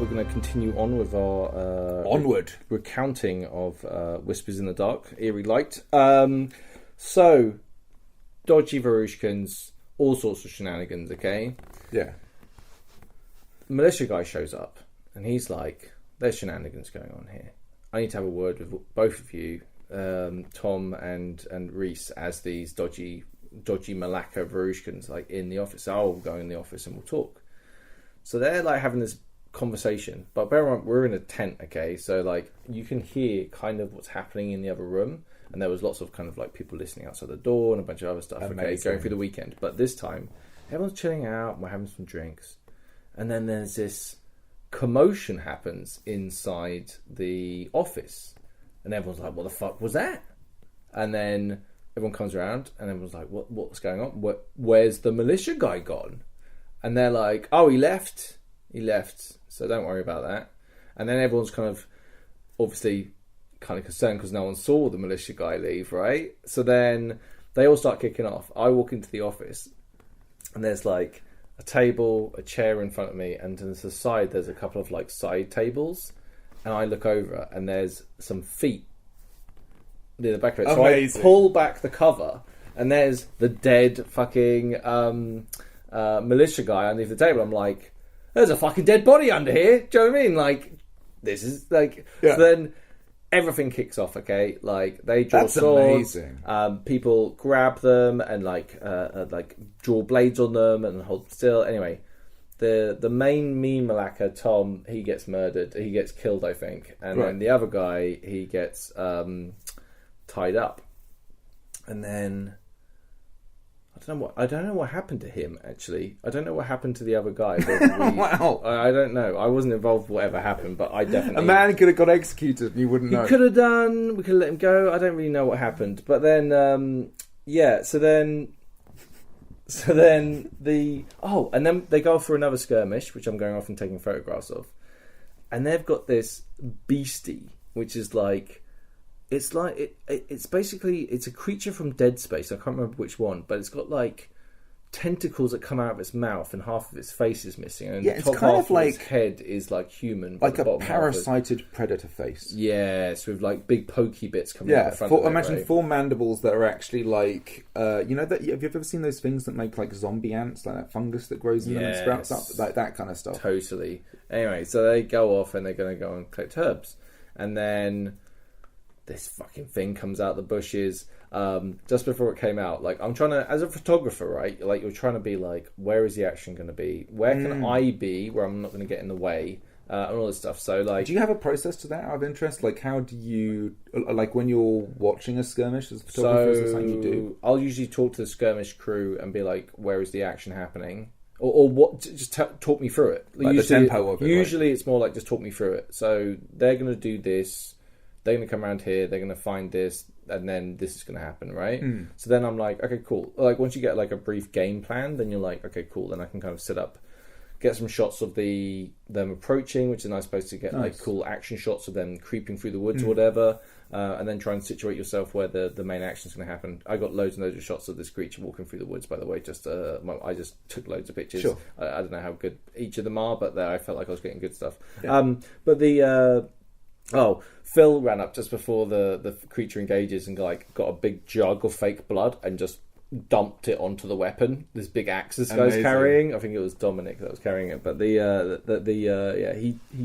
we're going to continue on with our onward recounting of Whispers in the Dark, Eerie Light. So, dodgy Varushkins, all sorts of shenanigans, okay? Yeah. Militia guy shows up, and he's like, there's shenanigans going on here. I need to have a word with both of you, Tom and Reese, as these dodgy Malacca Varushkins, like, in the office. So I'll go in the office and we'll talk. So they're, like, having this conversation. But bear in mind, we're in a tent, okay? So, like, you can hear kind of what's happening in the other room. And there was lots of kind of, like, people listening outside the door and a bunch of other stuff, okay, going through the weekend. But this time, everyone's chilling out and we're having some drinks. And then there's this commotion happens inside the office. And everyone's like, what the fuck was that? And then everyone comes around and everyone's like, what's going on? Where's the militia guy gone? And they're like, oh, he left. So don't worry about that. And then everyone's kind of obviously kind of concerned because no one saw the militia guy leave, right? So then they all start kicking off. I walk into the office and there's like a table, a chair in front of me, and to the side there's a couple of like side tables. And I look over and there's some feet near the back of it. Amazing. So I pull back the cover and there's the dead fucking militia guy underneath the table. I'm like, there's a fucking dead body under here. Do you know what I mean? Like, this is like... Yeah. So then everything kicks off, okay? Like, they draw swords. Amazing. People grab them and like draw blades on them and hold still. Anyway, the main mean Malacca, Tom, he gets murdered. He gets killed, I think. And then the other guy, he gets tied up. And then... I don't know what happened to him, actually. I don't know what happened to the other guy. Wow. I don't know. I wasn't involved with whatever happened, but I definitely... A man could have got executed and you wouldn't know. He could have done. We could have let him go. I don't really know what happened. But then, yeah, so then the... Oh, and then they go for another skirmish, which I'm going off and taking photographs of. And they've got this beastie, which is like... It's basically it's a creature from Dead Space. I can't remember which one, but it's got like tentacles that come out of its mouth, and half of its face is missing, and the top half of its head is like human, like a parasited predator face. Yes, with like big pokey bits coming out the front. Imagine 4 mandibles that are actually like have you ever seen those things that make like zombie ants, like that fungus that grows in them and sprouts up, like that kind of stuff? Totally. Anyway, so they go off and they're going to go and collect herbs, and then this fucking thing comes out the bushes just before it came out. Like, I'm trying to, as a photographer, right? Like, you're trying to be like, where is the action going to be? Where can I be where I'm not going to get in the way? And all this stuff. So, like... Do you have a process to that out of interest? Like, how do you... Like, when you're watching a skirmish as a photographer, is there something you do? I'll usually talk to the skirmish crew and be like, where is the action happening? Or what? Just talk me through it. Like usually, the tempo of it. Usually it's more like, just talk me through it. So, they're going to do this. They're going to come around here, they're going to find this, and then this is going to happen, right? So then I'm like, okay, cool. Like, once you get like a brief game plan, then you're like, okay, cool. Then I can kind of set up, get some shots of them approaching, which is nice place to get like cool action shots of them creeping through the woods or whatever, and then try and situate yourself where the main action is going to happen. I got loads and loads of shots of this creature walking through the woods, by the way. I just took loads of pictures. Sure. I don't know how good each of them are, but I felt like I was getting good stuff. Yeah. But the... Phil ran up just before the creature engages and like got a big jug of fake blood and just dumped it onto the weapon. This big axe this guy's carrying. I think it was Dominic that was carrying it, but he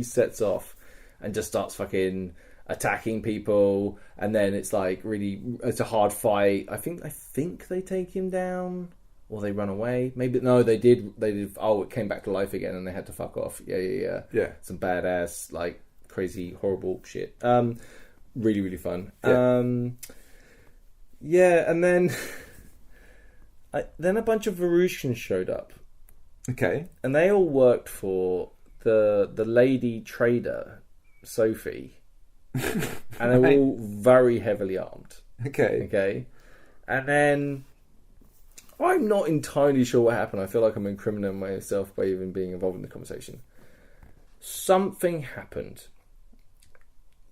sets off and just starts fucking attacking people, and then it's like it's a hard fight. I think they take him down. Or they run away. Maybe no, they did. Oh, it came back to life again, and they had to fuck off. Yeah. Some badass like. Crazy, horrible shit. Really, really fun. Yeah. And then a bunch of Varushkins showed up. Okay. And they all worked for the lady trader, Sophie. And they were all very heavily armed. Okay. And then I'm not entirely sure what happened. I feel like I'm incriminating myself by even being involved in the conversation. Something happened.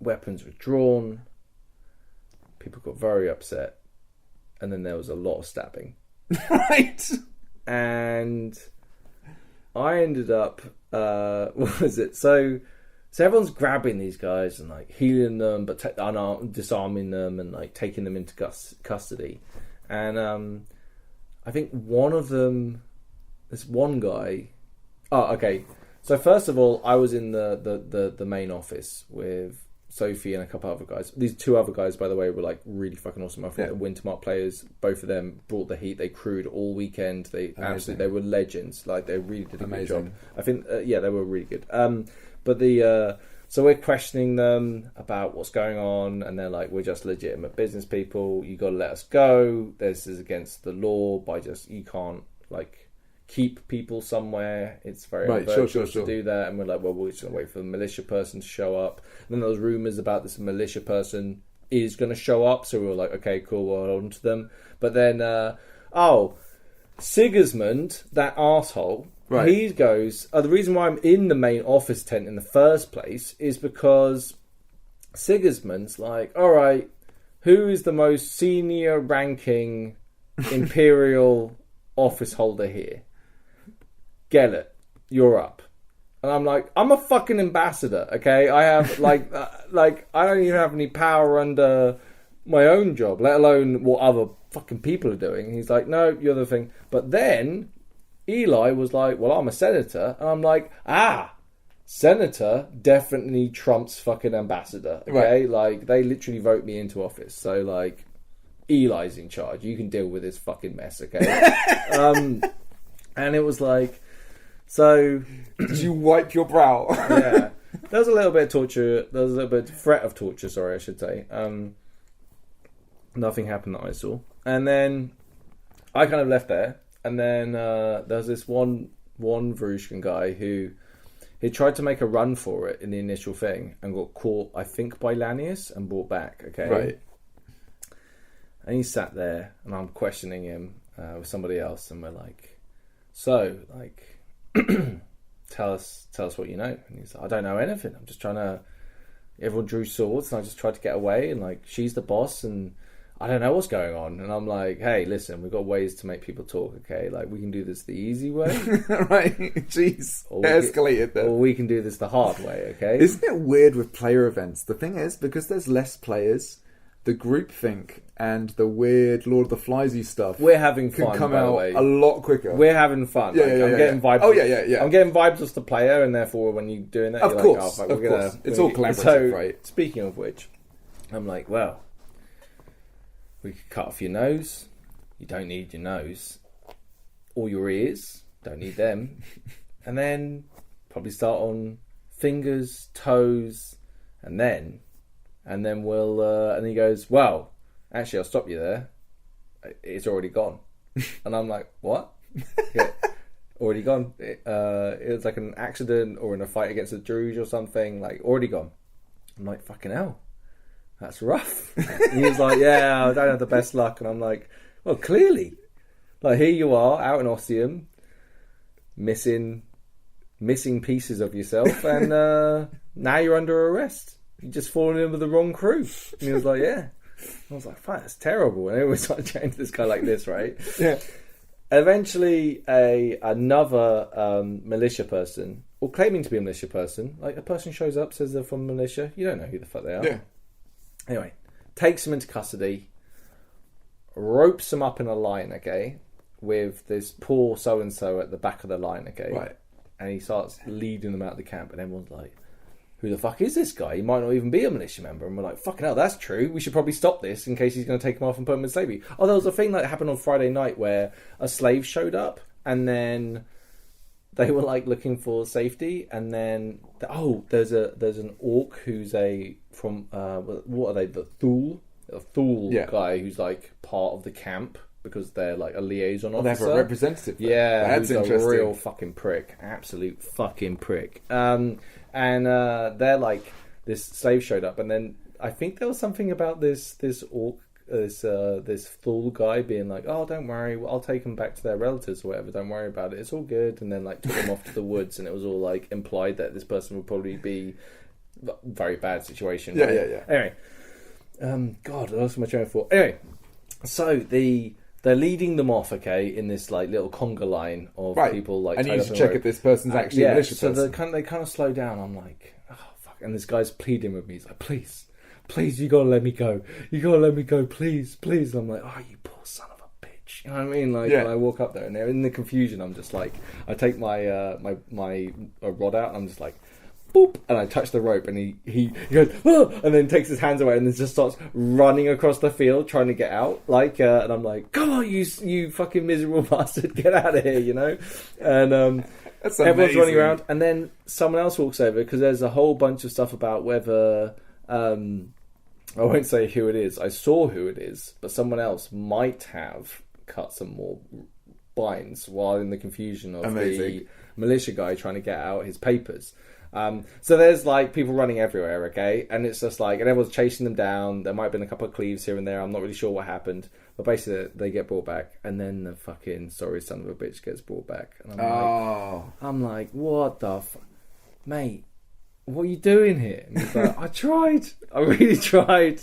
Weapons were drawn. People got very upset. And then there was a lot of stabbing. Right. And I ended up what was it? So everyone's grabbing these guys and like healing them, but disarming them and like taking them into custody. And I think one of them, this one guy. Oh, okay. So first of all, I was in the main office with Sophie and a couple other guys. These two other guys, by the way, were like really fucking awesome. I think the Wintermark players, both of them brought the heat. They crewed all weekend. They were legends. Like they really did a good job. I think they were really good. But so we're questioning them about what's going on, and they're like, "We're just legitimate business people. You got to let us go. This is against the law. You can't like." Keep people somewhere. It's very unvirtuous to do that. And we're like, well, we're just going to wait for the militia person to show up. And then there was rumours about this militia person is going to show up. So we were like, okay, cool, we'll hold on to them. But then, Sigismund, that arsehole, he goes, the reason why I'm in the main office tent in the first place is because Sigismund's like, all right, who is the most senior ranking imperial office holder here? Gellert, you're up. And I'm like, I'm a fucking ambassador, okay? I have, I don't even have any power under my own job, let alone what other fucking people are doing. And he's like, no, you're the thing. But then Eli was like, well, I'm a senator. And I'm like, senator definitely trumps fucking ambassador, okay? Right. Like, they literally vote me into office. So, like, Eli's in charge. You can deal with this fucking mess, okay? And it was like... So, did you wipe your brow? Yeah, there was a little bit of torture. There was a little bit of threat of torture. Sorry, I should say. Nothing happened that I saw, and then I kind of left there. And then there was this one Varushkan guy who he tried to make a run for it in the initial thing and got caught, I think, by Lanius and brought back. Okay, right. And he sat there, and I'm questioning him with somebody else, and we're like, so like. tell us what you know. And he's like, I don't know anything. I'm just trying to. Everyone drew swords, and I just tried to get away. And like, she's the boss, and I don't know what's going on. And I'm like, hey, listen, we've got ways to make people talk. Okay, like we can do this the easy way, right? Jeez, escalated there. Or we can do this the hard way. Okay, isn't it weird with player events? The thing is, because there's less players, the groupthink and the weird Lord of the Fliesy stuff we're having fun, can come by the out way. A lot quicker. We're having fun. I'm getting vibes. Oh yeah. I'm getting vibes as the player, and therefore when you're doing that, of you're course, like, of course. It's all collaborative, right? Speaking of which, I'm like, well, we could cut off your nose. You don't need your nose. Or your ears. Don't need them. And then probably start on fingers, toes, and then we'll and he goes, well, actually I'll stop you there, it's already gone. And I'm like, what? Yeah, already gone. It was like an accident or in a fight against the Druge or something, like already gone. I'm like, fucking hell, that's rough. And he was like, yeah, I don't have the best luck. And I'm like, well, clearly, like here you are out in Ostium missing pieces of yourself, and now you're under arrest. You just fallen in with the wrong crew. And he was like, yeah. I was like, fuck, that's terrible. And I always started chatting to this guy like this, right? Yeah. Eventually, another militia person, or claiming to be a militia person, like a person shows up, says they're from militia. You don't know who the fuck they are. Yeah. Anyway, takes them into custody, ropes them up in a line, okay, with this poor so-and-so at the back of the line, okay? Right. And he starts leading them out of the camp, and everyone's like, who the fuck is this guy? He might not even be a militia member. And we're like, fucking hell, that's true. We should probably stop this in case he's going to take him off and put him in slavery. Oh, there was a thing that happened on Friday night where a slave showed up and then they were like looking for safety. And then, there's an orc who's what are they? The Thule? A Thule guy who's like part of the camp because they're like a liaison officer. They have a representative. Yeah, that's interesting. A real fucking prick. Absolute fucking prick. And they're like, this slave showed up, and then I think there was something about this orc, this Thule guy being like, oh, don't worry, I'll take them back to their relatives or whatever, don't worry about it, it's all good, and then like took them off to the woods, and it was all like implied that this person would probably be a very bad situation. Yeah. Anyway, God, what else am I trying for? Anyway, so the they're leading them off, okay, in this like little conga line of people like. And you need to check if this person's actually a militia person. So they kind of slow down. I'm like, oh fuck! And this guy's pleading with me. He's like, please, you gotta let me go. You gotta let me go, please. And I'm like, oh, you poor son of a bitch. You know what I mean? Like, when I walk up there and they're in the confusion, I'm just like, I take my my rod out and I'm just like, boop, and I touch the rope, and he goes, oh, and then takes his hands away, and then just starts running across the field trying to get out, like, and I'm like, come on, you fucking miserable bastard, get out of here, you know, and everyone's running around, and then someone else walks over because there's a whole bunch of stuff about whether, I won't say who it is. I saw who it is, but someone else might have cut some more binds while in the confusion of the militia guy trying to get out his papers. So there's like people running everywhere, okay, and it's just like, and everyone's chasing them down. There might have been a couple of cleaves here and there. I'm not really sure what happened, but basically they get brought back, and then the fucking sorry son of a bitch gets brought back, and I'm like, what the mate? What are you doing here? And he's like, I really tried.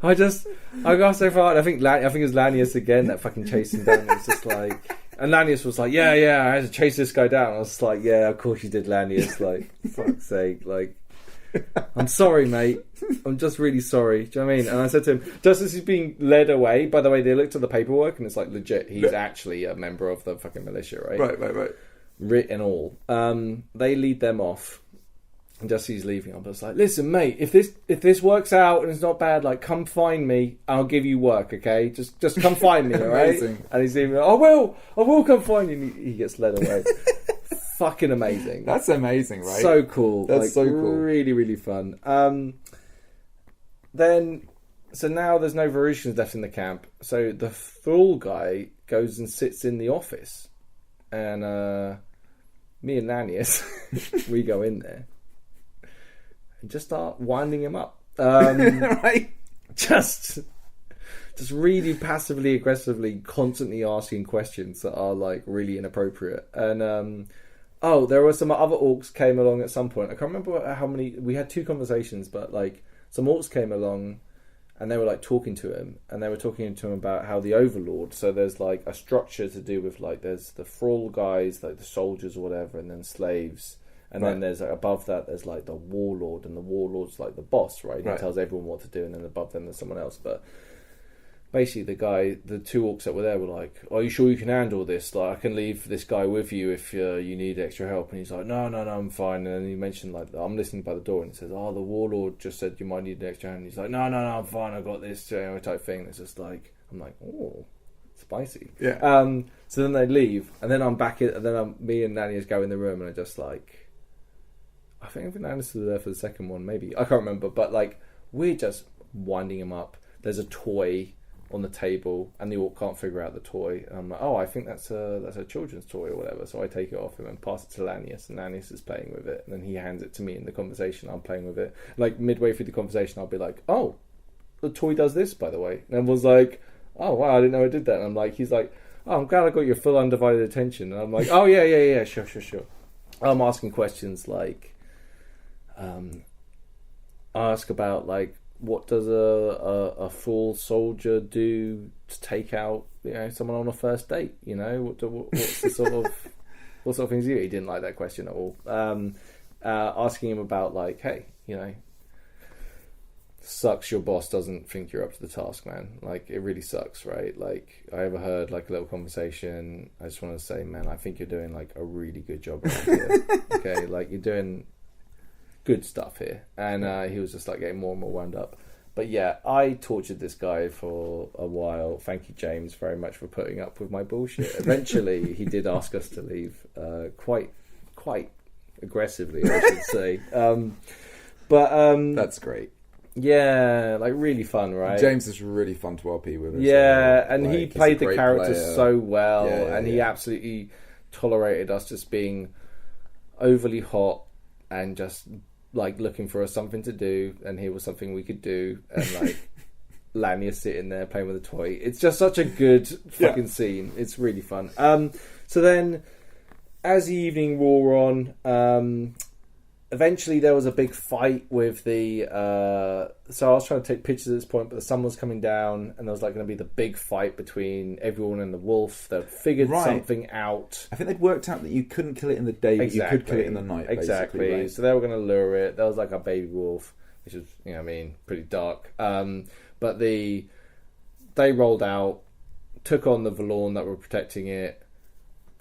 I got so far. I think it was Lanius again that fucking chased him down. It was just like. And Lanius was like, yeah, I had to chase this guy down. I was like, yeah, of course you did, Lanius. Like, fuck's sake. Like, I'm sorry, mate. I'm just really sorry. Do you know what I mean? And I said to him, just as he's being led away, by the way, they looked at the paperwork and it's like, legit, he's actually a member of the fucking militia, right? Right. Writ and all. They lead them off. And just as he's leaving, I'm just like, listen, mate, if this works out and it's not bad, like, come find me. I'll give you work, okay? Just come find me, all right? And he's even, I will come find you. And he gets led away. Fucking amazing. That's amazing, right? So cool. That's so cool. Really, really fun. So now there's no Varusians left in the camp. So the Thrall guy goes and sits in the office. And me and Lanius, we go in there. And just start winding him up. Right. Just really passively aggressively constantly asking questions that are like really inappropriate. And there were some other orcs came along at some point. I can't remember how many. We had 2 conversations, but like some orcs came along and they were like talking to him, and they were talking to him about how the overlord, so there's like a structure to do with like there's the thrall guys, like the soldiers or whatever, and then slaves. And then there's like, above that, there's like the warlord, and the warlord's like the boss, right? He tells everyone what to do, and then above them there's someone else. But basically, the 2 orcs that were there were like, "Are you sure you can handle this? Like, I can leave this guy with you if you need extra help." And he's like, "No, I'm fine." And then he mentioned like, "I'm listening by the door," and he says, "Oh, the warlord just said you might need an extra hand." And he's like, "No, I'm fine. I got this," type thing. And it's just like, I'm like, oh, spicy. Yeah. So then they leave, and then I'm back in, and then me and Nanias go in the room, and I just like. I think Nanias was there for the second one, maybe. I can't remember, but like we're just winding him up. There's a toy on the table, and the orc can't figure out the toy. And I'm like, oh, I think that's a children's toy or whatever. So I take it off him and pass it to Lanius, and Lanius is playing with it, and then he hands it to me in the conversation. I'm playing with it. Like midway through the conversation, I'll be like, oh, the toy does this, by the way. And everyone's like, oh wow, I didn't know it did that. And I'm like, he's like, oh, I'm glad I got your full undivided attention. And I'm like, oh yeah, sure. I'm asking questions like. Ask about like what does a full soldier do to take out someone on a first date? What's the sort of what sort of things do? He didn't like that question at all. Asking him about like, hey, sucks your boss doesn't think you're up to the task, man. Like it really sucks, right? Like I overheard like a little conversation. I just want to say, man, I think you're doing like a really good job around here. Okay, like you're doing good stuff here. And he was just like getting more and more wound up. But yeah, I tortured this guy for a while. Thank you, James, very much for putting up with my bullshit. Eventually he did ask us to leave quite aggressively, I should say. But that's great. Yeah, like really fun, right? James is really fun to RP with. Yeah, and like, he played the character player. so well, and he absolutely tolerated us just being overly hot and just like looking for us something to do, and here was something we could do, and like Lanius sitting there playing with a toy. It's just such a good fucking scene. It's really fun. So then, as the evening wore on, eventually there was a big fight with the so I was trying to take pictures at this point, but the sun was coming down and there was like going to be the big fight between everyone and the wolf. They'd figured something out. I think they'd worked out that you couldn't kill it in the day, but you could kill it in the night. Exactly. Right? So they were going to lure it. There was like a baby wolf, which was, you know what I mean, pretty dark. But they rolled out, took on the Valorn that were protecting it,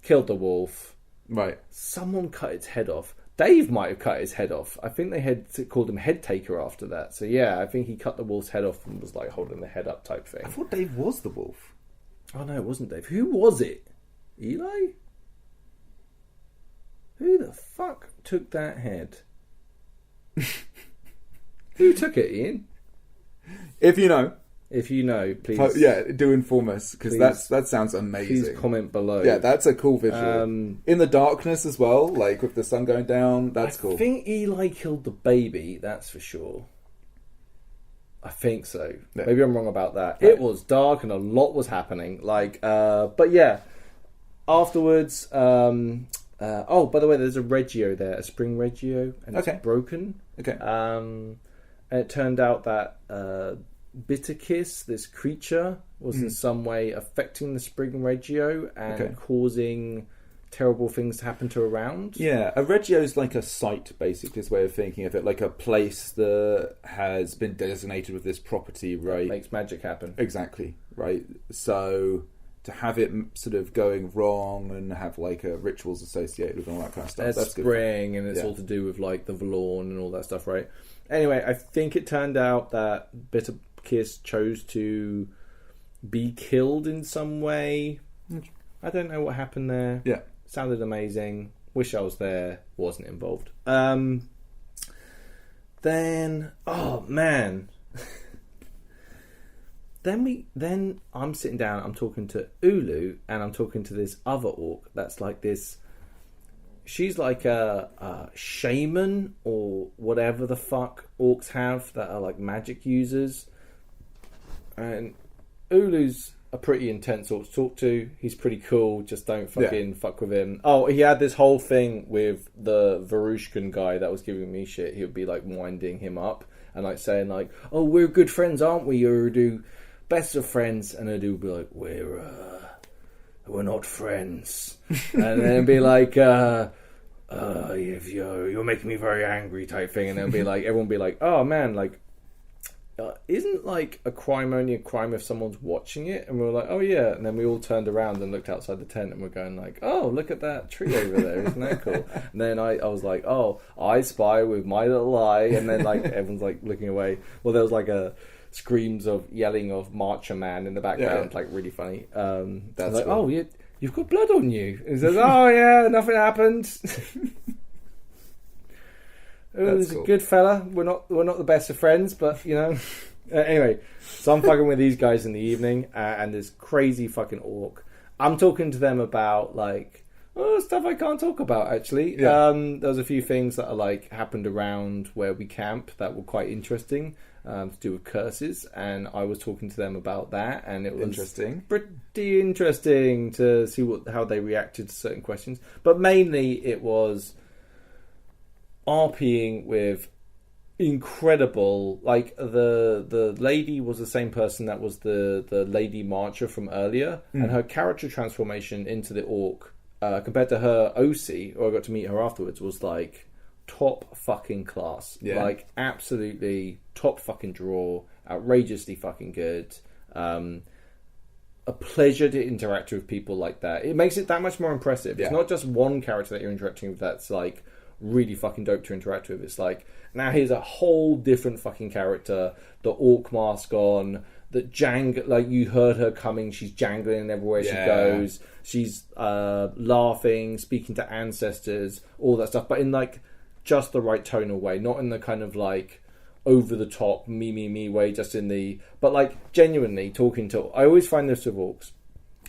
killed the wolf. Right. Someone cut its head off. Dave might have cut his head off. I think they had called him Head Taker after that. So yeah, I think he cut the wolf's head off and was like holding the head up type thing. I thought Dave was the wolf. Oh no, it wasn't Dave. Who was it? Eli? Who the fuck took that head? Who took it, Ian? If you know. If you know, please. Do inform us, because that sounds amazing. Please comment below. Yeah, that's a cool visual. In the darkness as well, like with the sun going down, that's cool. I think Eli killed the baby, that's for sure. I think so. Yeah. Maybe I'm wrong about that. Right. It was dark and a lot was happening. But yeah. Afterwards, by the way, there's a Regio there, a spring Regio, and it's broken. Okay. And it turned out that Bitter Kiss, this creature, was in some way affecting the spring Regio and causing terrible things to happen to around. Yeah, a Regio is like a site, basically, is a way of thinking of it, like a place that has been designated with this property, right? That makes magic happen. Exactly, right. So to have it sort of going wrong and have like rituals associated with all that kind of stuff. That's spring, and it's all to do with like the Valorn and all that stuff, right? Anyway, I think it turned out that Bitter Kiss chose to be killed in some way. I don't know what happened there. Yeah. Sounded amazing. Wish I was there. Wasn't involved. Then, oh man. Then I'm sitting down, I'm talking to Ulu, and I'm talking to this other orc that's like this. She's like a shaman or whatever the fuck orcs have that are like magic users. And Ulu's a pretty intense orc to talk to. He's pretty cool. Just don't fucking fuck with him. Oh, he had this whole thing with the Varushkan guy that was giving me shit. He would be like winding him up and like saying like, "Oh, we're good friends, aren't we, Urdu? Best of friends." And Urdu would be like, "We're not friends." And then be like, you're making me very angry type thing. And then be like, everyone be like, "Oh man, like, isn't like a crime only a crime if someone's watching it?" And we were like, "Oh yeah." And then we all turned around and looked outside the tent and we're going like, "Oh, look at that tree over there. Isn't that cool?" And then I was like, "Oh, I spy with my little eye." And then like everyone's like looking away. Well, there was like screams of yelling of Marcher Man in the background, like really funny. That's like, cool. "Oh, you've got blood on you." And he says, "Oh yeah, nothing happened." He's cool. A good fella. We're not the best of friends, but you know. Anyway, so I'm fucking with these guys in the evening, and this crazy fucking orc. I'm talking to them about like stuff I can't talk about actually. Yeah. There was a few things that are like happened around where we camp that were quite interesting to do with curses, and I was talking to them about that, and it was pretty interesting to see how they reacted to certain questions. But mainly it was RPing with incredible, like the lady was the same person that was the lady marcher from earlier, and her character transformation into the orc compared to her OC, or I got to meet her afterwards, was like top fucking class. Like absolutely top fucking draw, outrageously fucking good. A pleasure to interact with people like that. It makes it that much more impressive. It's not just one character that you're interacting with that's like really fucking dope to interact with. It's like, now here's a whole different fucking character, the orc mask on, that like you heard her coming, she's jangling everywhere she goes, she's laughing, speaking to ancestors, all that stuff, but in like just the right tonal way, not in the kind of like over the top me way, just in the, but like genuinely talking to, I always find this with orcs,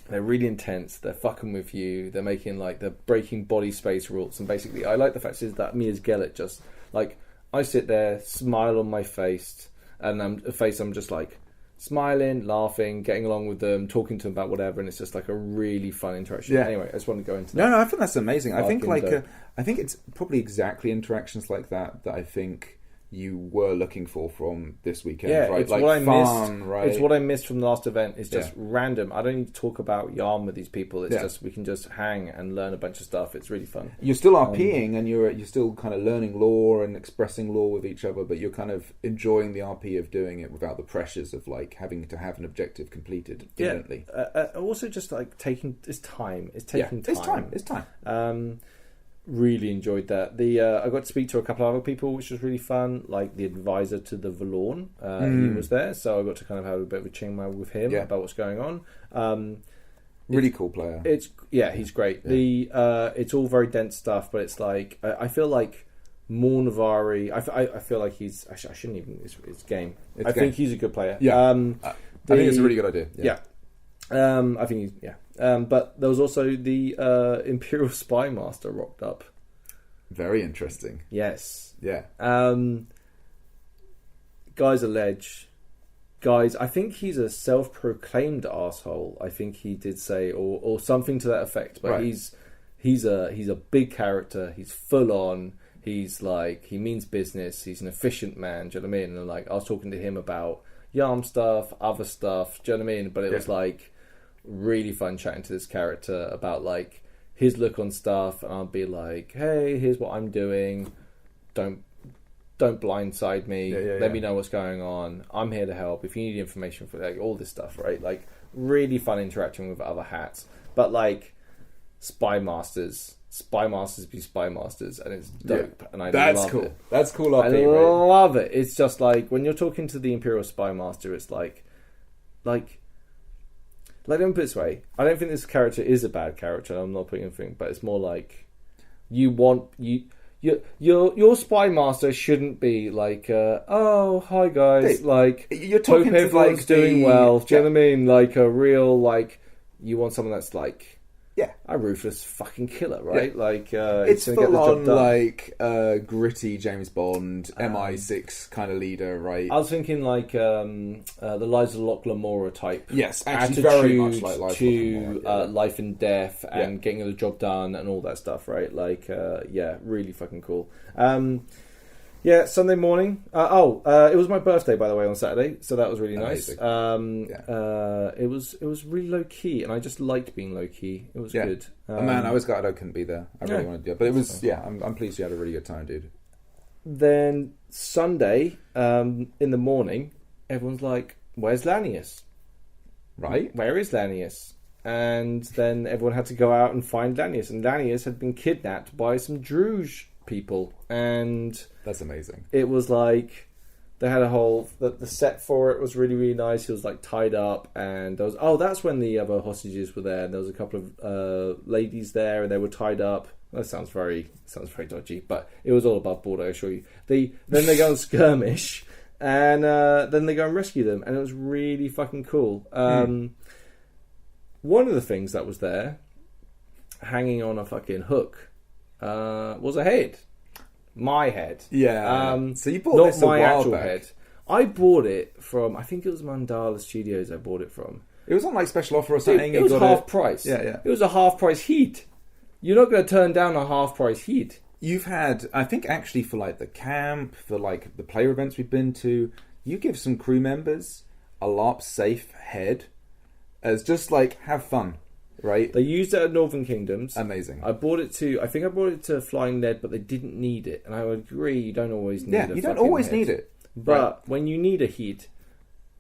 they're really intense, they're fucking with you, they're breaking body space rules, and basically I like the fact is that me as Gellet just like, I sit there, smile on my face, and I'm just like smiling, laughing, getting along with them, talking to them about whatever, and it's just like a really fun interaction. Yeah. Anyway, I just want to go into that. No, I think that's amazing. I think Fucking I think it's probably exactly interactions like that I think you were looking for from this weekend, Yeah, right? it's Like what I fun, missed. right? It's what I missed from the last event. It's just random. I don't need to talk about yarn with these people. It's just we can just hang and learn a bunch of stuff. It's really fun. You're still RPing and you're still kind of learning lore and expressing lore with each other, but you're kind of enjoying the RP of doing it without the pressures of like having to have an objective completed imminently. Also, just like taking it's time. It's taking time. It's time. Really enjoyed that. I got to speak to a couple of other people, which was really fun. Like the advisor to the Valorn, he was there, so I got to kind of have a bit of a chingma with him about what's going on. Really cool player. He's great. It's all very dense stuff, but it's like I feel like Mornavari. I feel like he's. I shouldn't even. It's game. I think he's a good player. Yeah. I think it's a really good idea. Yeah. I think he's but there was also the Imperial Spy Master rocked up. Very interesting. Yes. Yeah. Guy's a ledge. Guys, I think he's a self-proclaimed asshole. I think he did say, or something to that effect. But he's a big character. He's full on. He's like, he means business. He's an efficient man. Do you know what I mean? And like, I was talking to him about Yarm stuff, other stuff. Do you know what I mean? But it was like really fun chatting to this character about like his look on stuff, and I'll be like, hey, here's what I'm doing. Don't blindside me. Let me know what's going on. I'm here to help. If you need information for like all this stuff, right? Like really fun interacting with other hats. But like spy masters be spy masters, and it's dope. And I love cool. it. That's cool. I love it. It's just like when you're talking to the Imperial Spy Master, it's like let me put it this way. I don't think this character is a bad character. I'm not putting anything, but it's more like your spy master shouldn't be like, oh hi guys, hey, like you're talking hope everyone's like doing well. Do you know what I mean? Like a real like you want someone that's like a ruthless fucking killer, right? Yeah. Like it's full on like gritty James Bond MI6 kind of leader, right? I was thinking like the Liza Lamora type. Yes, actually attitude very much like Liza to life and death and getting the job done and all that stuff, right? Like really fucking cool. Sunday morning. It was my birthday, by the way, on Saturday, so that was really nice. It was really low key, and I just liked being low key. It was good. Man, I was glad I couldn't be there. I really wanted to, but it was. Yeah, I'm pleased you had a really good time, dude. Then Sunday, in the morning, everyone's like, "Where's Lanius?" Right? Where is Lanius? And then everyone had to go out and find Lanius, and Lanius had been kidnapped by some Druge people, and that's amazing. It was like they had a whole the set for it was really, really nice. He was like tied up, and there was that's when the other hostages were there, and there was a couple of ladies there, and they were tied up. That sounds very dodgy, but it was all above board, I assure you. Then they go and skirmish, and then they go and rescue them, and it was really fucking cool. One of the things that was there, hanging on a fucking hook, was a head. My head. Yeah. So you bought this a while back. Not my actual head. I bought it from, I think it was Mandala Studios I bought it from. It was on like special offer or something. It was half price. Yeah. It was a half price heat. You're not going to turn down a half price heat. You've had, I think actually for like the camp, for like the player events we've been to, you give some crew members a LARP safe head as just like have fun. Right, they used it at Northern Kingdoms. Amazing. I bought it to Flying Ned, but they didn't need it, and I would agree. You don't always need. Yeah, you don't always need it. But when you need a heat,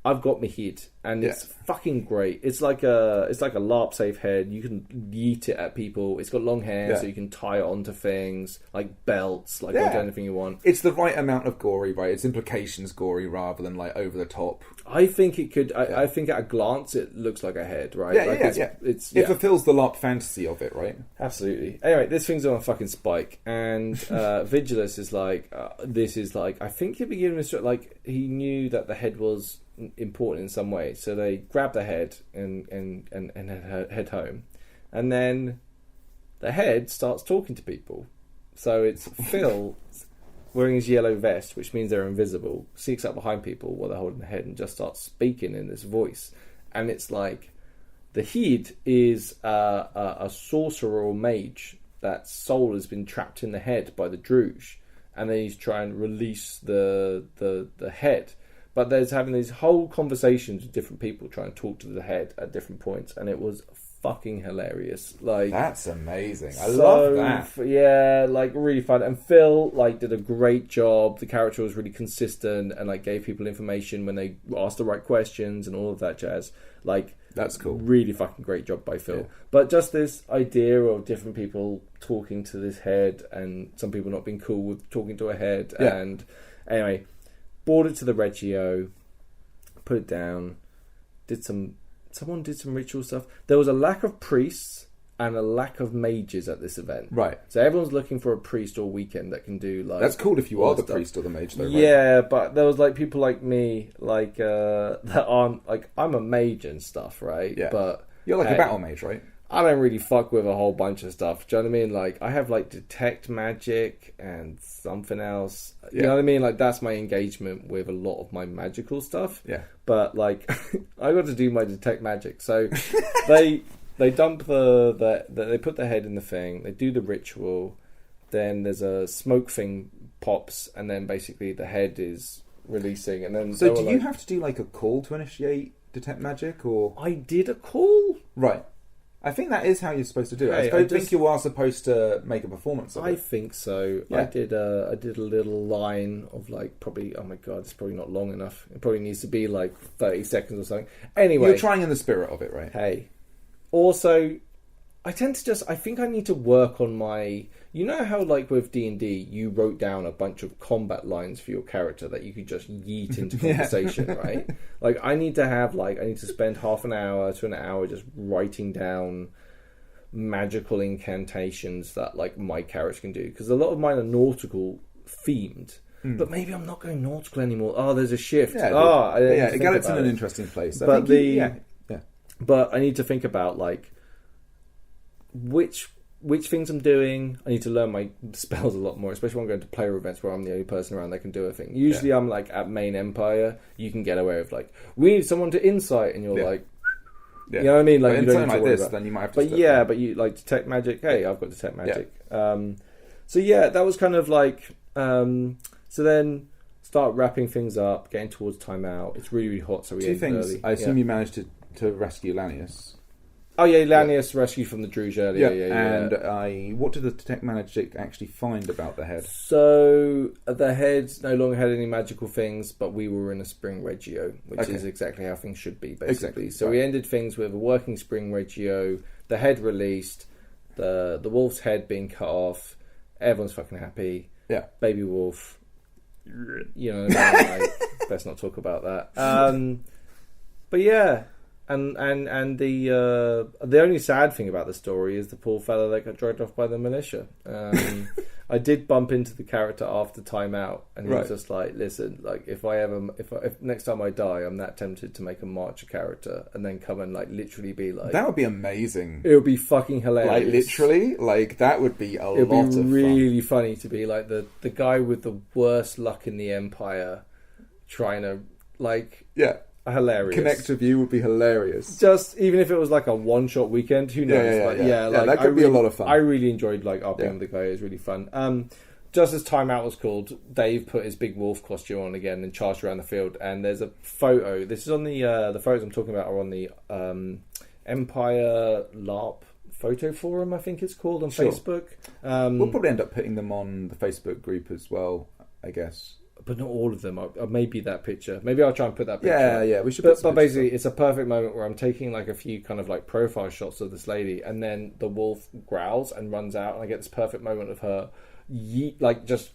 I've got my heat, and it's fucking great. It's like a LARP safe head. You can yeet it at people. It's got long hair, so you can tie it onto things like belts, like onto anything you want. It's the right amount of gory, right? It's implications gory rather than like over the top. I think it could. I think at a glance it looks like a head, right? It fulfills the LARP fantasy of it, right? Absolutely. Anyway, this thing's on a fucking spike, and Vigilus is like, this is like. I think he'd be giving this like he knew that the head was important in some way, so they grab the head and head home, and then the head starts talking to people. So it's Phil wearing his yellow vest, which means they're invisible, sneaks up behind people while they're holding the head and just starts speaking in this voice. And it's like, the Heed is a sorcerer or mage that soul has been trapped in the head by the Druge, and then he's trying to release the head. But there's having these whole conversations with different people trying to talk to the head at different points, and it was fucking hilarious. Like, that's amazing. I love that. Yeah, like really fun. And Phil like did a great job. The character was really consistent and like gave people information when they asked the right questions and all of that jazz. Like, that's cool. Really fucking great job by Phil. Yeah. But just this idea of different people talking to this head, and some people not being cool with talking to a head. Yeah. And anyway, brought it to the Reggio, put it down, someone did some ritual stuff. There was a lack of priests and a lack of mages at this event. Right. So everyone's looking for a priest all weekend that can do like... That's cool if you are the priest or the mage though, right? Yeah, but there was like people like me, like that aren't... Like, I'm a mage and stuff, right? Yeah. But you're like a battle mage, right? I don't really fuck with a whole bunch of stuff. Do you know what I mean? Like, I have like detect magic and something else. You know what I mean? Like, that's my engagement with a lot of my magical stuff. Yeah. But like, I got to do my detect magic. So they dump they put the head in the thing. They do the ritual. Then there's a smoke thing pops, and then basically the head is releasing. And then so do you have to do like a call to initiate detect magic, or I did a call? Right. I think that is how you're supposed to do it. Hey, I think you are supposed to make a performance of it. I think so. Yeah. I did a little line of like probably, oh my god, it's probably not long enough. It probably needs to be like 30 seconds or something. Anyway. You're trying in the spirit of it, right? Hey. Also, I tend to I think I need to work on my... You know how like with D&D, you wrote down a bunch of combat lines for your character that you could just yeet into conversation, right? Like, I need to spend half an hour to an hour just writing down magical incantations that like my character can do. Because a lot of mine are nautical themed. But maybe I'm not going nautical anymore. Oh, there's a shift. Yeah, it got it in an interesting place. But I need to think about like which things I'm doing. I need to learn my spells a lot more, especially when I'm going to player events where I'm the only person around that can do a thing. Usually I'm like at main empire, you can get away with like, we need someone to insight, and you're like, you know what I mean? Like, but you don't need to worry about. Then you might have to. But you like detect magic. Hey, I've got detect magic. So that was kind of like. So then start wrapping things up, getting towards timeout. It's really, really hot, so we ended early. I assume you managed to rescue Lanius. Oh yeah, Lanius rescued from the Druge earlier. And what did the detect magic actually find about the head? So the head no longer had any magical things, but we were in a spring Reggio, which is exactly how things should be, basically. Exactly. So we ended things with a working spring Reggio, the head released, the wolf's head being cut off. Everyone's fucking happy. Yeah, baby wolf. You know, like, let's not talk about that. But yeah. And the only sad thing about the story is the poor fella that got dragged off by the militia. I did bump into the character after timeout, and he was just like, "Listen, like if next time I die, I'm that tempted to make a Marcher character and then come and like literally be like that would be amazing. It would be fucking hilarious. Like literally, like that would be a lot of fun. It would be really funny to be like the guy with the worst luck in the Empire, trying to like hilarious. Connect with you would be hilarious. Just even if it was like a one-shot weekend, who knows? That could be a lot of fun. I really enjoyed like RPing with the guy. It was really fun. Just as timeout was called, Dave put his big wolf costume on again and charged around the field. And there's a photo. This is on the photos I'm talking about are on the Empire LARP photo forum, I think it's called, on Facebook. We'll probably end up putting them on the Facebook group as well, I guess. But not all of them. Maybe that picture. Maybe I'll try and put that picture. Yeah, we should. But basically, it's a perfect moment where I'm taking like a few kind of like profile shots of this lady, and then the wolf growls and runs out, and I get this perfect moment of her,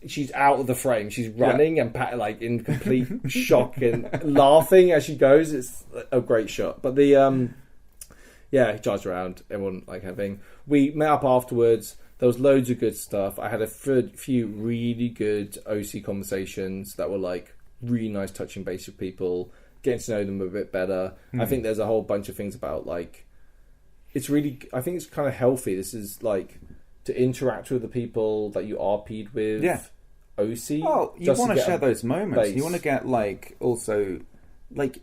she's out of the frame. She's running and like in complete shock and laughing as she goes. It's a great shot. But the he charged around. Everyone like having. We met up afterwards. There was loads of good stuff. I had a few really good OC conversations that were like really nice touching base with people, getting to know them a bit better. I think there's a whole bunch of things about like, I think it's kind of healthy. This is like to interact with the people that you RP'd with. Yeah. OC. Well, you just want to get share a those moments. base. You want to get like also like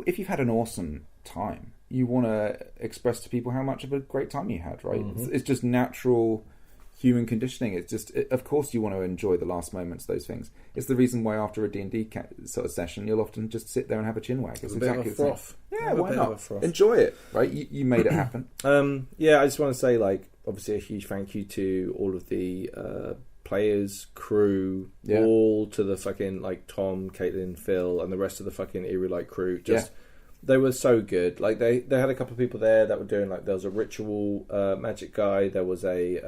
if you've had an awesome time, you want to express to people how much of a great time you had. Right? It's just natural human conditioning. It's just of course you want to enjoy the last moments. Those things. It's the reason why after a D&D sort of session, you'll often just sit there and have a chin wag. It's exactly the same. Yeah, why not? Enjoy it. Right? You made it happen. Yeah, I just want to say, like, obviously a huge thank you to all of the players, crew, all to the fucking, like, Tom, Caitlin, Phil, and the rest of the fucking Eerie crew. Just they were so good. Like, they had a couple of people there that were doing, like, there was a ritual magic guy, there was a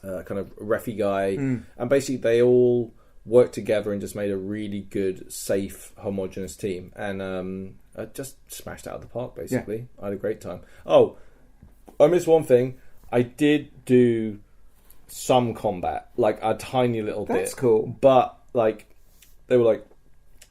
kind of refy guy, and basically they all worked together and just made a really good, safe, homogenous team, and just smashed out of the park. Basically, I had a great time. Oh, I missed one thing. I did do some combat, like a tiny little bit. That's cool. But like, they were like,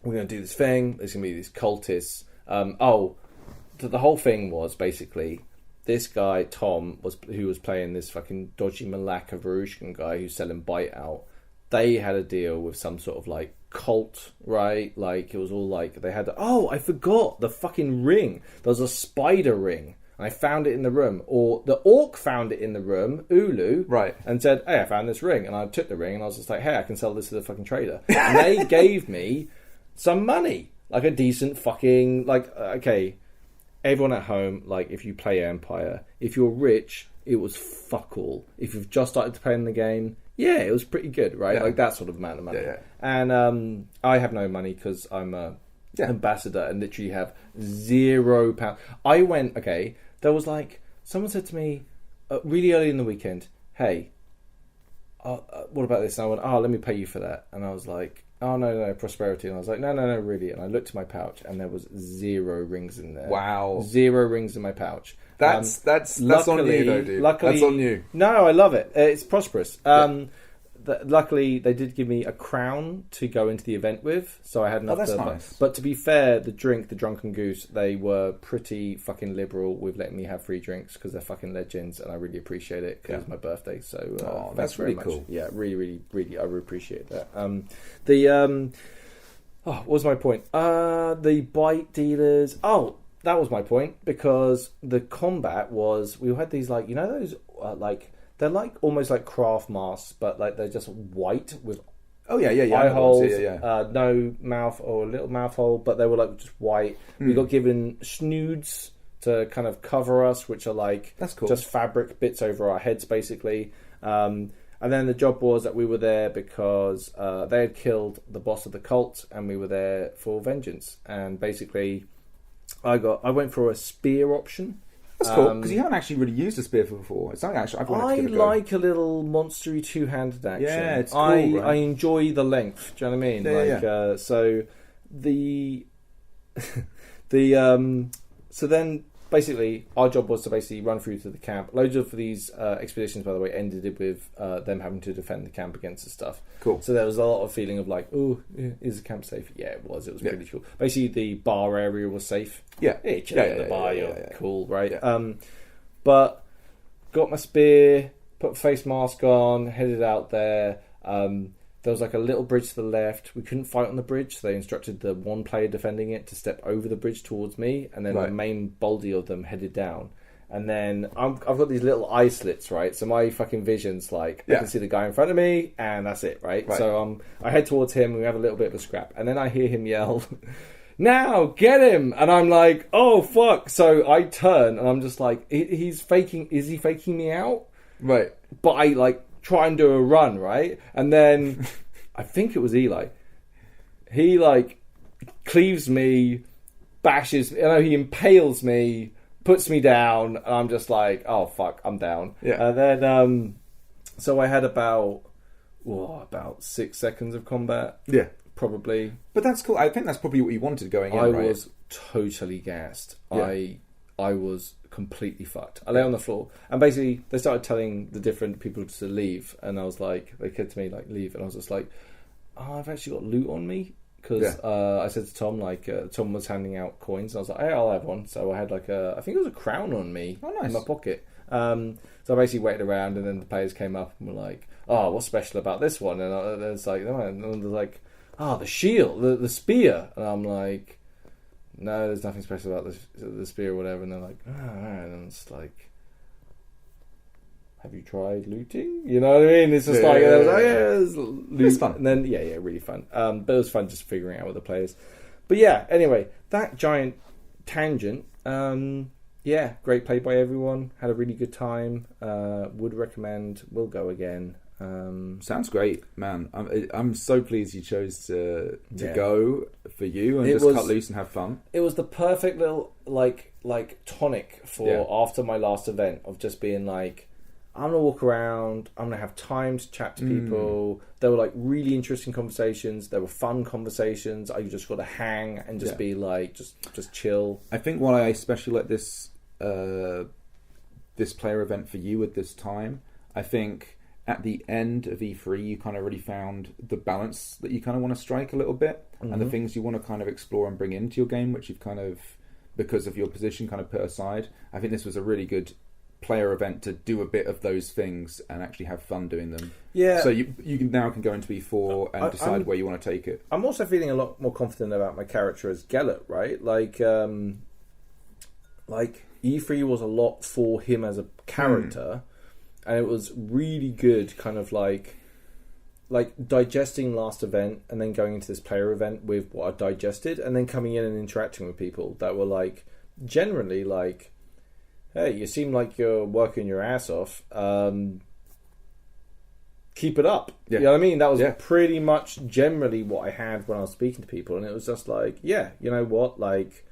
"We're going to do this thing. There's going to be these cultists." The whole thing was basically this guy Tom who was playing this fucking dodgy Malacca Varushkan guy who's selling bite out. They had a deal with some sort of like cult, right? Like it was all like they had. I forgot the fucking ring. There was a spider ring. I found it in the room, or the orc found it in the room, Ulu, right, and said, "Hey, I found this ring," and I took the ring, and I was just like, "Hey, I can sell this to the fucking trader," and they gave me some money, like a decent fucking okay. Everyone at home, like if you play Empire, if you're rich, it was fuck all. If you've just started to play in the game. Yeah, it was pretty good, right? Yeah. Like that sort of amount of money. Yeah. And I have no money because I'm a ambassador and literally have £0. I went, okay, there was like, someone said to me really early in the weekend, hey, what about this? And I went, let me pay you for that. And I was like, no, prosperity. And I was like, no, really. And I looked at my pouch and there was 0 rings in there. Wow. 0 rings in my pouch. That's on you though, dude. Luckily, that's on you. No, I love it. It's prosperous. Luckily, they did give me a crown to go into the event with, so I had enough. That's nice. But to be fair, the Drunken Goose, they were pretty fucking liberal with letting me have free drinks because they're fucking legends, and I really appreciate it because it's my birthday. So that's really cool. Yeah, really, I really appreciate that. What was my point? The bite dealers. That was my point, because the combat was, we had these like, you know those like, they're like almost like craft masks, but like they're just white with eye holes, no mouth or a little mouth hole, but they were like just white. We got given snoods to kind of cover us, which are like that's cool. Just fabric bits over our heads basically. And then the job was that we were there because they had killed the boss of the cult, and we were there for vengeance. And basically, I went for a spear option. That's cool, because you haven't actually really used a spear before. It's something actually I've wanted to give it a go. like a little monstery two-handed action. Yeah, it's cool, right? I enjoy the length. Do you know what I mean? So so then basically our job was to basically run through to the camp. Loads of these expeditions, by the way, ended with them having to defend the camp against the stuff. Cool. So there was a lot of feeling of like, is the camp safe? Yeah, it was. It was pretty cool. Basically, the bar area was safe. Yeah. Chill at the bar, you're cool, right? Yeah. But got my spear, put a face mask on, headed out there. There was like a little bridge to the left. We couldn't fight on the bridge, so they instructed the one player defending it to step over the bridge towards me, and then the main baldy of them headed down. And then I've got these little eye slits, right? So my fucking vision's like, I can see the guy in front of me, and that's it, right? So I head towards him, and we have a little bit of a scrap. And then I hear him yell, "Now, get him!" And I'm like, oh, fuck. So I turn, and I'm just like, is he faking me out? Right. But I, like, try and do a run, right? And then, I think it was Eli. He, like, cleaves me, bashes me, he impales me, puts me down, and I'm just like, oh fuck, I'm down. Yeah. And then so I had about 6 seconds of combat. Yeah. Probably. But that's cool. I think that's probably what you wanted going in, right? I was totally gassed. Yeah. I was completely fucked. I lay on the floor, and basically they started telling the different people to leave, and I was like, they said to me like, leave, and I was just like, I've actually got loot on me. Because I said to Tom, like, Tom was handing out coins, and I was like, hey, I'll have one. So I had like I think it was a crown on me in my pocket. So I basically waited around, and then the players came up and were like, "Oh, what's special about this one?" And it's like, and they're like, "Oh, the shield, the spear," and I'm like, "No, there's nothing special about the spear or whatever." And they're like, "Oh, all right," and it's like, have you tried looting? You know what I mean? It's just I was like, it's fun. And then, really fun. But it was fun just figuring out with the players. But yeah, anyway, that giant tangent. Great play by everyone. Had a really good time. Would recommend. Will go again. Sounds great, man. I'm so pleased you chose to go for you and cut loose and have fun. It was the perfect little like tonic for after my last event of just being like, I'm going to walk around, I'm going to have time to chat to people. There were like really interesting conversations. There were fun conversations. I just got to hang and just be like, just chill. I think what I especially like this player event for you at this time, I think at the end of E3, you kind of really found the balance that you kind of want to strike a little bit and the things you want to kind of explore and bring into your game, which you've kind of, because of your position, kind of put aside. I think this was a really good player event to do a bit of those things and actually have fun doing them. Yeah. So you now can go into E4 and decide where you want to take it. I'm also feeling a lot more confident about my character as Gellert, right? Like E3 was a lot for him as a character, and it was really good, kind of like digesting last event and then going into this player event with what I digested, and then coming in and interacting with people that were like generally like, hey, you seem like you're working your ass off. Keep it up. Yeah. You know what I mean? That was pretty much generally what I had when I was speaking to people. And it was just like, yeah, you know what? Like,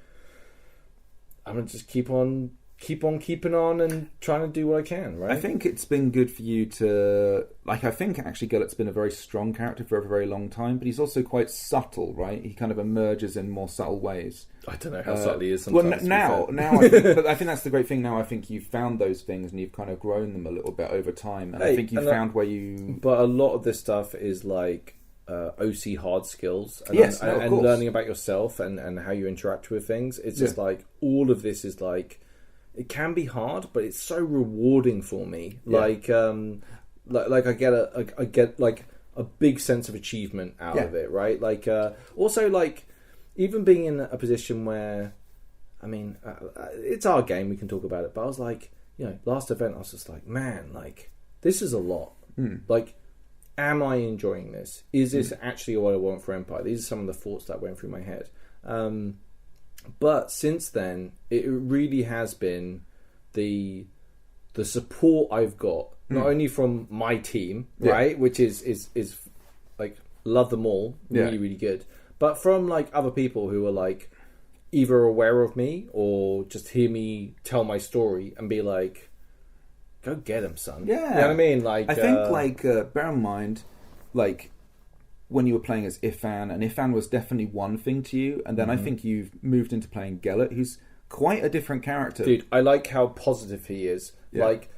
I'm going to just keep on keeping on and trying to do what I can, right? I think it's been good for you to... I think actually Gellert's been a very strong character for a very long time, but he's also quite subtle, right? He kind of emerges in more subtle ways. I don't know how subtle he is sometimes. Well, now I think that's the great thing. Now I think you've found those things and you've kind of grown them a little bit over time. And I think you've found where you... But a lot of this stuff is like OC hard skills. And, and learning about yourself and how you interact with things. It's just like, all of this is like... It can be hard, but it's so rewarding for me. Yeah. Like I get like a big sense of achievement out of it, right? Like also like even being in a position where, I mean, it's our game, we can talk about it. But I was like, last event I was just like, man, like this is a lot. Like, am I enjoying this? Is this actually what I want for Empire? These are some of the thoughts that went through my head. But since then, it really has been the support I've got, not only from my team, right, which is like, love them all, really, really good, but from like other people who are like either aware of me or just hear me tell my story and be like, go get him, son. Yeah. You know what I mean? Like, I think bear in mind, like, when you were playing as Ifan, and Ifan was definitely one thing to you, and then I think you've moved into playing Gellert, who's quite a different character. Dude, I like how positive he is. Yeah. Like,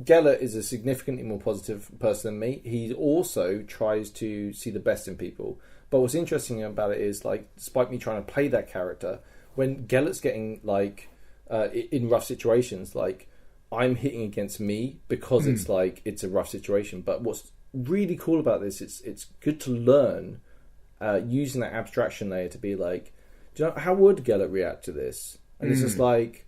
Gellert is a significantly more positive person than me. He also tries to see the best in people. But what's interesting about it is, like, despite me trying to play that character, when Gellert's getting, like, in rough situations, like, I'm hitting against me because it's like, it's a rough situation. But what's really cool about this, it's good to learn using that abstraction layer to be like, do you know, how would Gellert react to this? And it's just like,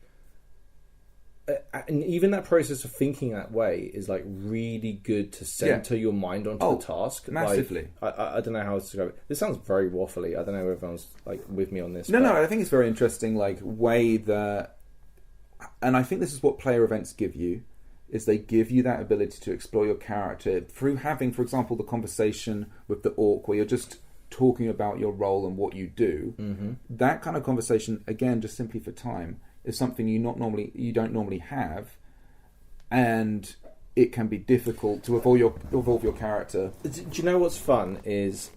and even that process of thinking that way is like really good to center your mind onto the task. Massively. Like, I don't know how to describe it. This sounds very waffly. I don't know if everyone's like with me on this. No, I think it's very interesting, like, way that, and I think this is what player events give you, is they give you that ability to explore your character through having, for example, the conversation with the orc where you're just talking about your role and what you do. That kind of conversation, again, just simply for time, is something you don't normally have, and it can be difficult to evolve your character. Do you know what's fun is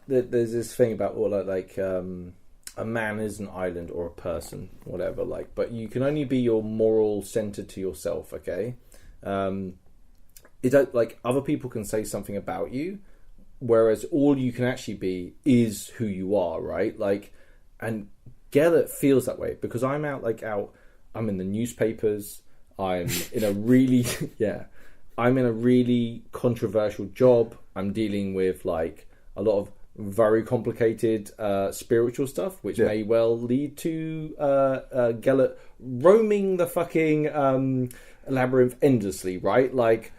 there's this thing about a man is an island or a person, whatever. Like, but you can only be your moral center to yourself. Okay. Like, other people can say something about you, whereas all you can actually be is who you are, right? Like, and Gellert feels that way because I'm I'm in the newspapers, I'm in a really I'm in a really controversial job. I'm dealing with like a lot of very complicated spiritual stuff, which may well lead to Gellert roaming the fucking labyrinth endlessly, right? Like,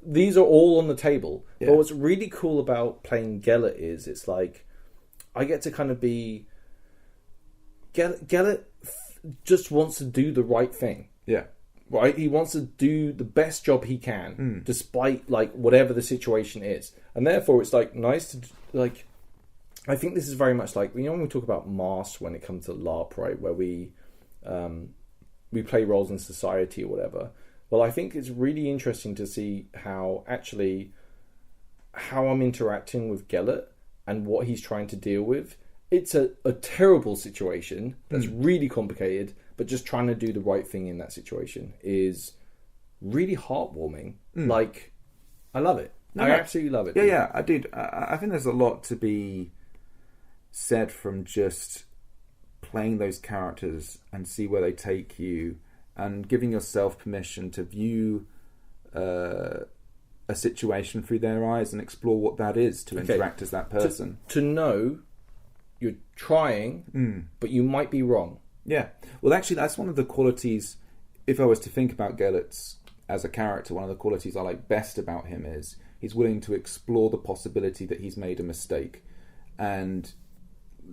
these are all on the table. Yeah. But what's really cool about playing Gellert is it's like I get to kind of be Gellert just wants to do the right thing. Yeah. Right? He wants to do the best job he can, despite like whatever the situation is. And therefore it's like nice to like I think this is very much like, you know, when we talk about mass when it comes to LARP, right, where we play roles in society or whatever. Well, I think it's really interesting to see how I'm interacting with Gellert and what he's trying to deal with. It's a terrible situation that's really complicated, but just trying to do the right thing in that situation is really heartwarming. Like, I love it. I absolutely love it. Yeah, I did. I think there's a lot to be said from just playing those characters and see where they take you and giving yourself permission to view a situation through their eyes and explore what that is to interact as that person. To know you're trying, but you might be wrong. Yeah. Well, actually, that's one of the qualities, if I was to think about Gellert as a character, one of the qualities I like best about him is he's willing to explore the possibility that he's made a mistake. And,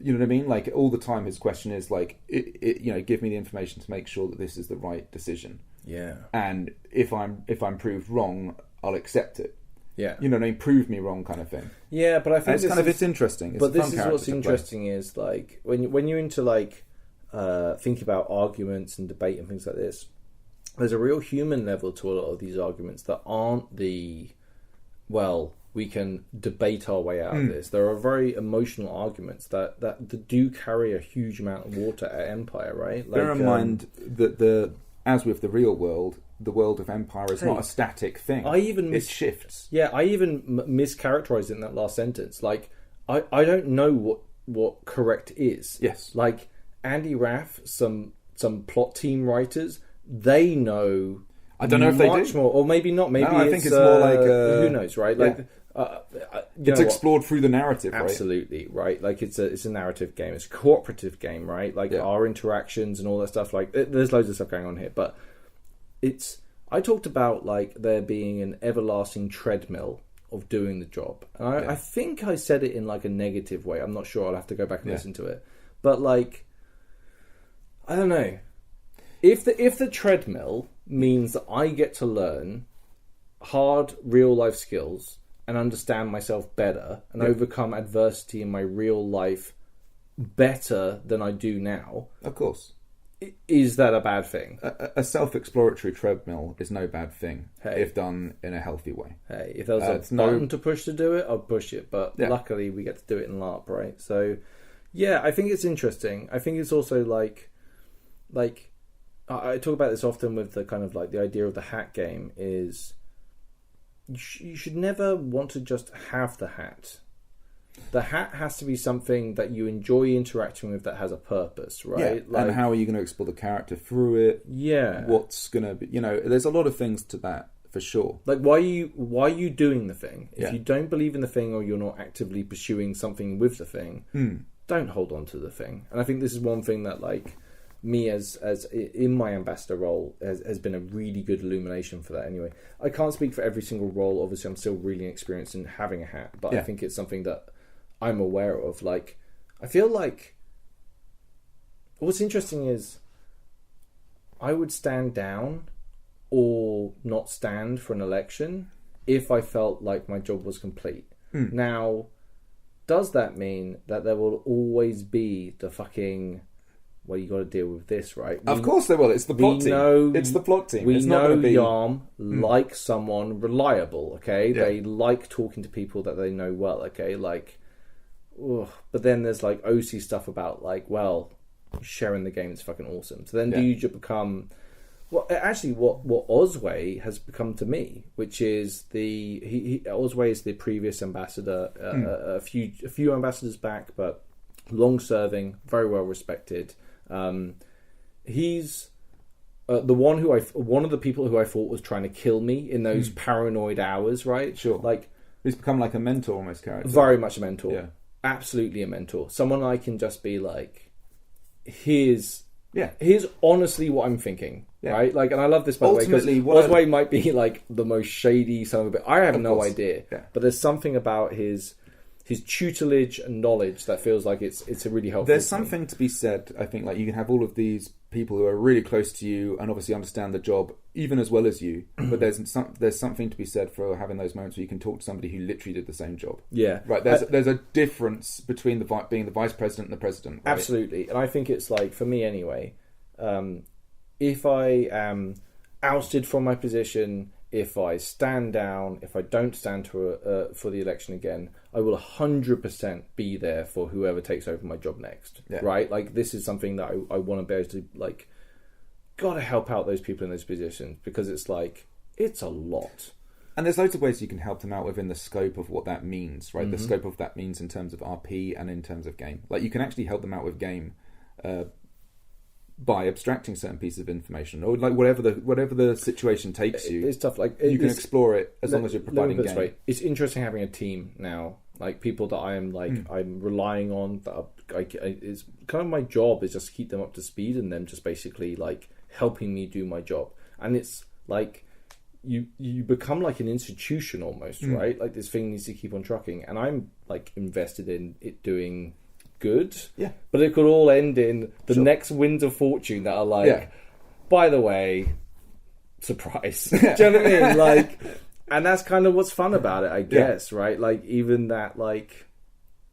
you know what I mean? Like, all the time his question is like, give me the information to make sure that this is the right decision. Yeah. And if I'm proved wrong, I'll accept it. Yeah. You know what I mean? Prove me wrong kind of thing. Yeah, but I think it's interesting. It's this is what's interesting is like when you're into like thinking about arguments and debate and things like this, there's a real human level to a lot of these arguments that aren't we can debate our way out of this. There are very emotional arguments that do carry a huge amount of water at Empire, right? Like, bear in mind that as with the real world, the world of Empire is not a static thing. It shifts. Yeah, I even mischaracterized it in that last sentence. Like, I don't know what correct is. Yes. Like, Andy Raff, some plot team writers, they know. I don't know if they do. Much more, or maybe not. Maybe I think it's more like who knows, right? Like, it's explored through the narrative, Absolutely, right? Like, it's a narrative game. It's a cooperative game, right? Like, our interactions and all that stuff. Like, there's loads of stuff going on here, but I talked about like there being an everlasting treadmill of doing the job, and I think I said it in like a negative way. I'm not sure. I'll have to go back and listen to it. But like, I don't know if the treadmill means that I get to learn hard real life skills and understand myself better and overcome adversity in my real life better than I do now. Of course. Is that a bad thing? A self-exploratory treadmill is no bad thing if done in a healthy way. Hey, if there was a button to push to do it, I'd push it. But luckily, we get to do it in LARP, right? So, yeah, I think it's interesting. I think it's also like I talk about this often with the kind of like the idea of the hat game is you should never want to just have the hat. The hat has to be something that you enjoy interacting with that has a purpose, right? Yeah. Like, and how are you going to explore the character through it? Yeah. What's going to be, there's a lot of things to that for sure. Like, why are you doing the thing? If you don't believe in the thing or you're not actively pursuing something with the thing, don't hold on to the thing. And I think this is one thing that like me as in my ambassador role has been a really good illumination for that. Anyway, I can't speak for every single role. Obviously, I'm still really inexperienced in having a hat, but I think it's something that I'm aware of. Like, I feel like what's interesting is I would stand down or not stand for an election if I felt like my job was complete. Now, does that mean that there will always be the fucking, well, you got to deal with this, right? Of course there will. It's the plot team. It's the plot team. We know Yarm like someone reliable, okay? Yeah. They like talking to people that they know well, okay? Like, ugh. But then there's like OC stuff about like, well, sharing the game is fucking awesome. So then do you just become... Well, actually, what Osway has become to me, which is Osway is the previous ambassador, a few ambassadors back, but long serving, very well respected. He's one of the people who I thought was trying to kill me in those paranoid hours, right? Sure. Like, he's become like a mentor almost character. very much a mentor. Yeah. Absolutely a mentor. Someone I can just be like, here's Yeah. honestly what I'm thinking, Yeah. right? Like, and I love this, by Ultimately, the way, because Osway might be like the most shady son of a bit. I have no course. idea, Yeah. but there's something about his tutelage and knowledge that feels like it's a really helpful. There's to me. something to be said, I think, like you can have all of these people who are really close to you and obviously understand the job even as well as you, but there's something to be said for having those moments where you can talk to somebody who literally did the same job. Yeah. Right, there's a difference between being the vice president and the president. Right? Absolutely. And I think it's like, for me anyway, if I am ousted from my position, if I stand down, if I don't stand for the election again, I will 100% be there for whoever takes over my job next. Yeah. Right? Like, this is something that I want to be able to, like, gotta help out those people in those positions, because it's like, it's a lot. And there's loads of ways you can help them out within the scope of what that means, right? The scope of that means in terms of RP and in terms of game. Like, you can actually help them out with game by abstracting certain pieces of information, or like whatever the situation takes you. It's tough. Like, you can explore it as long as you're providing game. Way. It's interesting having a team now, like people that I am like I'm relying on. That it's kind of my job is just to keep them up to speed, and them just basically like helping me do my job. And it's like you become like an institution almost, right? Like, this thing needs to keep on trucking, and I'm like invested in it doing good. Yeah. But it could all end in the next winds of fortune that are like, by the way, surprise. Do you know what I mean? Like, and that's kind of what's fun about it, I guess, right? Like, even that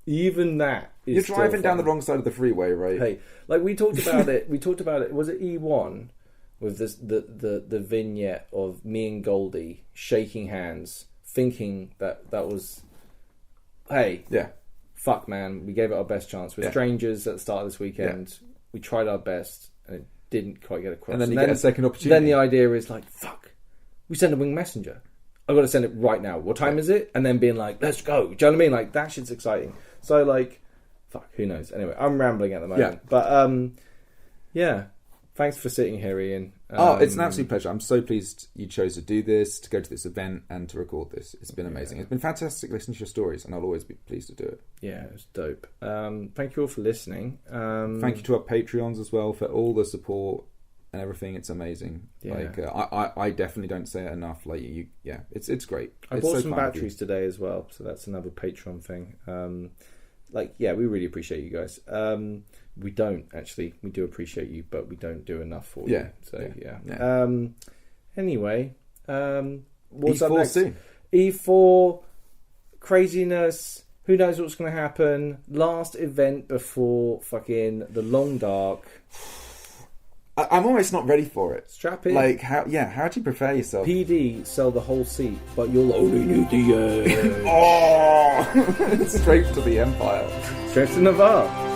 is You're driving still down the fun. wrong side of the freeway, right? Hey, like we talked about it. Was it E1 with this the vignette of me and Goldie shaking hands, thinking that was, hey, Yeah. fuck man, we gave it our best chance. We're strangers at the start of this weekend. We tried our best and it didn't quite get across. And then you get a second opportunity. Then the idea is like, fuck, we send a wing messenger. I've got to send it right now. What time is it? And then being like, let's go. Do you know what I mean? Like, that shit's exciting. So like, fuck, who knows? Anyway, I'm rambling at the moment. But yeah. Thanks for sitting here, Ian. It's an absolute pleasure. I'm so pleased you chose to do this, to go to this event, and to record this. It's been amazing. It's been fantastic listening to your stories, and I'll always be pleased to do it. Yeah, it was dope. Thank you all for listening. Thank you to our Patreons as well for all the support and everything. It's amazing. Yeah. Like I definitely don't say it enough. Like it's great. I It's bought so some kind of batteries today as well, so that's another Patreon thing. We really appreciate you guys. We don't actually. We do appreciate you, but we don't do enough for you. So yeah. Anyway, what's up E4 next? soon. E4 craziness. Who knows what's going to happen? Last event before fucking the long dark. I'm almost not ready for it. Strap in. Like how do you prepare yourself? PD sell the whole seat, but you'll only need the Oh, straight to the Empire. straight to Navarre.